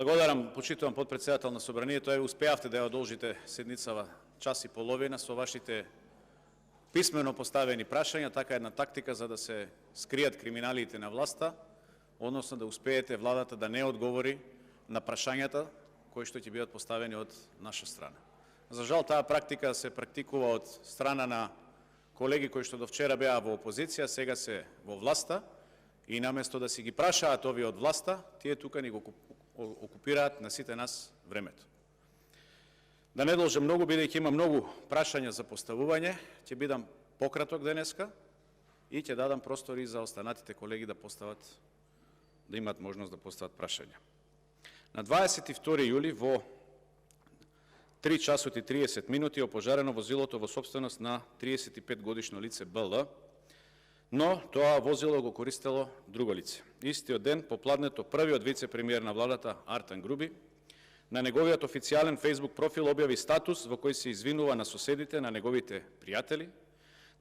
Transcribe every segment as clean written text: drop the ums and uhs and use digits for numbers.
Благодарам, почитувам подпредседател на Собранието. Успеавте да ја одолжите седницава час и половина со вашите писмено поставени прашања, така една тактика за да се скријат криминалите на власта, односно да успеете владата да не одговори на прашањата кои што ќе бидат поставени од наша страна. За жал, таа практика се практикува од страна на колеги кои што до вчера беа во опозиција, сега се во власта и наместо да си ги прашаат овие од власта, тие тука ни го окупираат на сите нас времето. Да не должам многу, бидејќи има многу прашања за поставување, ќе бидам пократок денеска и ќе дадам простори за останатите колеги да имат можност да постават прашања. На 22 јули во 3 часот и 30 минути е опожарено возилото во сопственост на 35 годишно лице БЛ, но тоа возило го користело друго лице. Истиот ден, попладнето, првиот вице-премиер на владата Артан Груби на неговиот официјален Facebook профил објави статус во кој се извинува на соседите, на неговите пријатели,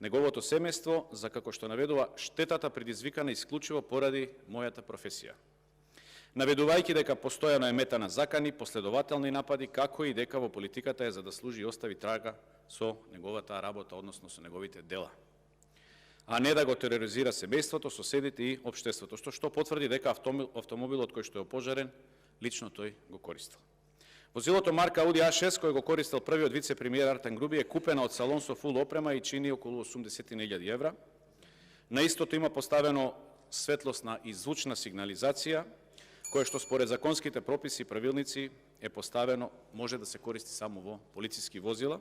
неговото семејство, за како што наведува штетата предизвикана исклучиво поради мојата професија. Наведувајќи дека постојано е мета на закани, последователни напади, како и дека во политиката е за да служи и остави трага со неговата работа, односно со неговите дела, а не да го тероризира семејството, соседите и општеството, што потврди дека автомобилот кој што е опожарен, лично тој го користел. Возилото марка Ауди А6, кој го користел првиот вице-премиер Артан Груби, е купена од салон со фул опрема и чини околу 80.000 евра. На истото има поставено светлосна и звучна сигнализација, која што според законските прописи и правилници е поставено, може да се користи само во полициски возила.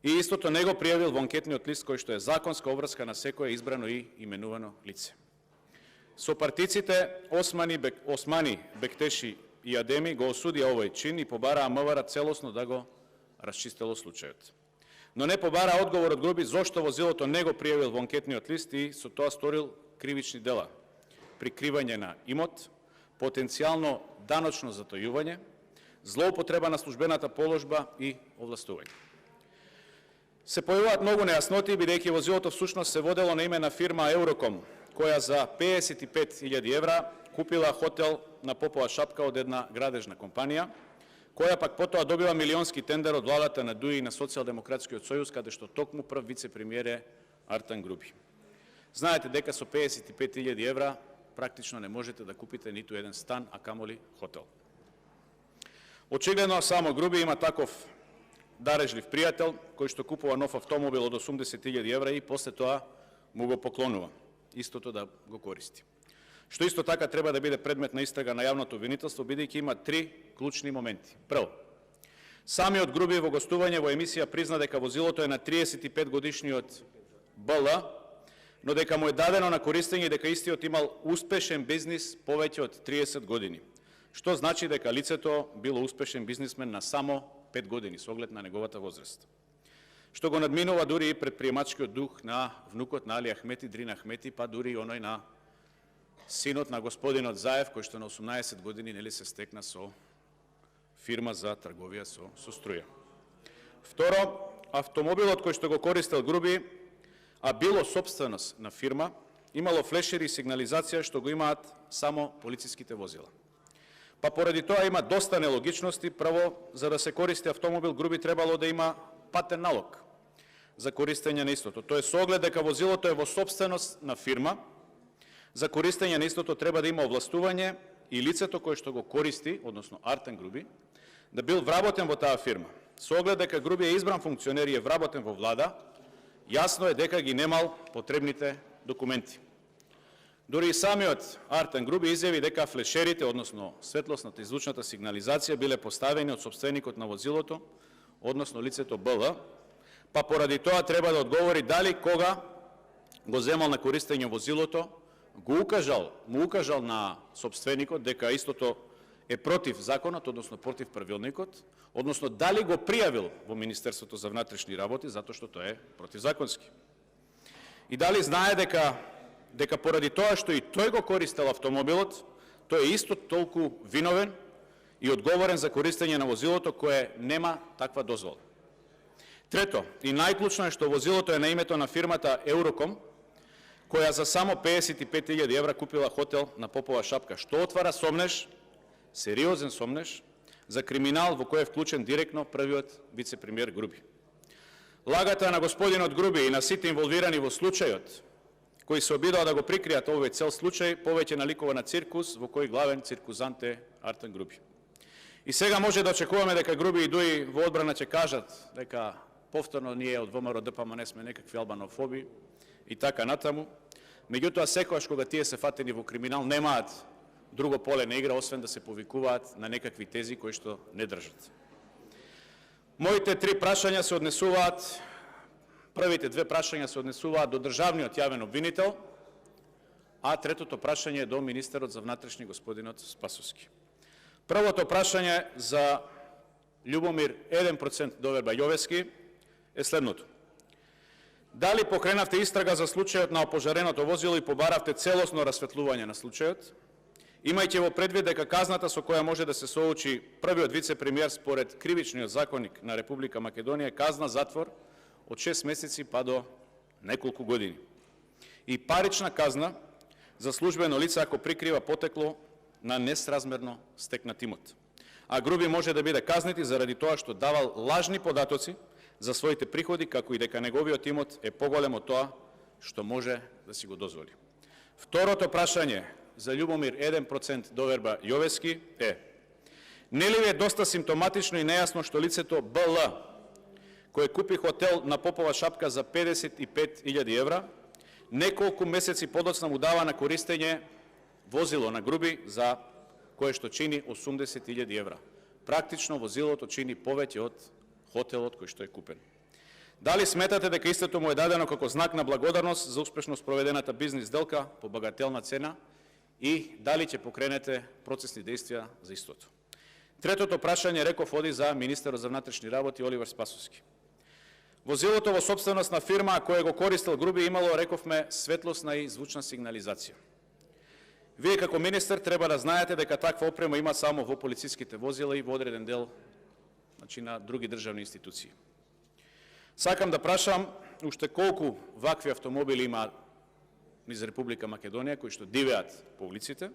И истото не го пријавил во анкетниот лист кој што е законска обврска на секое избрано и именувано лице. Сопартиците Османи, Бектеши и Адеми го осудија овој чин и побараа МВР целосно да го расчистело случајот. Но не побараа одговор од Груби зошто возилото не го пријавил во анкетниот лист и со тоа сторил кривични дела: прикривање на имот, потенцијално даночно затојување, злоупотреба на службената положба и овластување. Се појавуваат многу нејасноти, бидејќи возилото всушност се водело на име на фирма Евроком, која за 55.000 евра купила хотел на Попова шапка од една градежна компанија, која пак потоа добива милионски тендер од владата на ДУИ и на Социјалдемократскиот сојуз, каде што токму прв вице-премиер е Артан Груби. Знаете дека со 55.000 евра практично не можете да купите ниту еден стан, а камоли хотел. Очигледно само Груби има таков дарежлив пријател, кој што купува нов автомобил од 80.000 евра и после тоа му го поклонува, истото да го користи. Што исто така треба да биде предмет на истрага на јавното обвинителство, бидејќи има 3 клучни моменти. Прво, самиот Груби во гостување во емисија призна дека возилото е на 35 годишниот БЛ, но дека му е дадено на користење и дека истиот имал успешен бизнис повеќе од 30 години, што значи дека лицето било успешен бизнисмен на само 5 години, со оглед на неговата возраст. Што го надминува дури и предприемачкиот дух на внукот на Али Ахмети, Дрин Ахмети, па дури и оној на синот на господинот Заев, кој што на 18 години се стекна со фирма за трговија со струја. Второ, автомобилот кој што го користел Груби, а било собственост на фирма, имало флешери и сигнализација што го имаат само полициските возила. Па поради тоа има доста нелогичности. Прво, за да се користи автомобил, Груби требало да има патен налог за користење на истото. Тоа е со оглед дека возилото е во собственост на фирма, за користење на истото треба да има овластување и лицето кое што го користи, односно Артан Груби, да бил вработен во таа фирма. Со оглед дека Груби е избран функционер и е вработен во влада, јасно е дека ги немал потребните документи. Дори и самиот Артан Груби изјави дека флешерите, односно светлосната и звучната сигнализација, биле поставени од сопственикот на возилото, односно лицето БЛ, па поради тоа треба да одговори дали кога го земал на користење возилото, му укажал на сопственикот дека истото е против законот, односно против правилникот, односно дали го пријавил во Министерството за внатрешни работи, затоа што тоа е противзаконски. И дали знае дека поради тоа што и тој го користел автомобилот, тој е исто толку виновен и одговорен за користење на возилото кое нема таква дозвола. Трето, и најклучно е што возилото е на името на фирмата Евроком, која за само 55.000 евра купила хотел на Попова шапка, што отвара сомнеш сериозен сомнеш за криминал во кој е вклучен директно првиот вице-премиер Груби. Лагата на господинот Груби и на сите инволвирани во случајот, кои се обидоа да го прикријат овој цел случај, повеќе наликува на циркус во кој главен циркузант е Артем Груби. И сега може да очекуваме дека Груби и Дуи во одбрана ќе кажат дека повторно ние од ВМРО ДПМН не сме некакви албанофоби и така натаму. Меѓутоа, секогаш кога тие се фатени во криминал, немаат друго поле на игра, освен да се повикуваат на некакви тези кои што не држат. Моите три прашања се однесуваат, првите две прашања се однесуваат до државниот јавен обвинител, а третото прашање е до министерот за внатрешни господинот Спасовски. Првото прашање за Љубомир 1% доверба Јовески е следното. Дали покренавте истрага за случајот на опожареното возило и побаравте целосно расветлување на случајот, имајќи во предвид дека казната со која може да се соочи првиот вице-премиер според Кривичниот законник на Република Македонија е казна затвор од 6 месеци па до неколку години и парична казна за службено лице ако прикрива потекло на несразмерно стекнат имот. А Груби може да биде казнет и заради тоа што давал лажни податоци за своите приходи, како и дека неговиот имот е поголем од тоа што може да си го дозволи. Второто прашање за Љубомир 1% доверба Јовески е: нели ви е доста симптоматично и нејасно што лицето БЛ, кој купи хотел на Попова шапка за 55.000 евра, неколку месеци подоцна му дава на користење возило на Груби за кое што чини 80.000 евра. Практично возилото чини повеќе од хотелот кој што е купен. Дали сметате дека истото му е дадено како знак на благодарност за успешно спроведената бизнис сделка по багателна цена и дали ќе покренете процесни действија за истото? Третото прашање, реков, оди за министерот за внатрешни работи Оливер Спасовски. Возилото во собственост на фирма која го користел Груби имало, рековме, светлосна и звучна сигнализација. Вие како министер треба да знаете дека таква опрема има само во полициските возила и во одреден дел на други државни институции. Сакам да прашам уште колку вакви автомобили има низ Република Македонија кои што дивеат по улиците,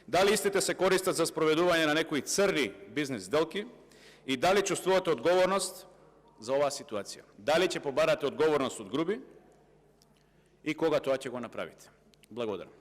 дали истите се користат за спроведување на некои црни бизнес сделки и дали чувствувате одговорност за оваа ситуација. Дали ќе побарате одговорност од Груби и кога тоа ќе го направите. Благодарам.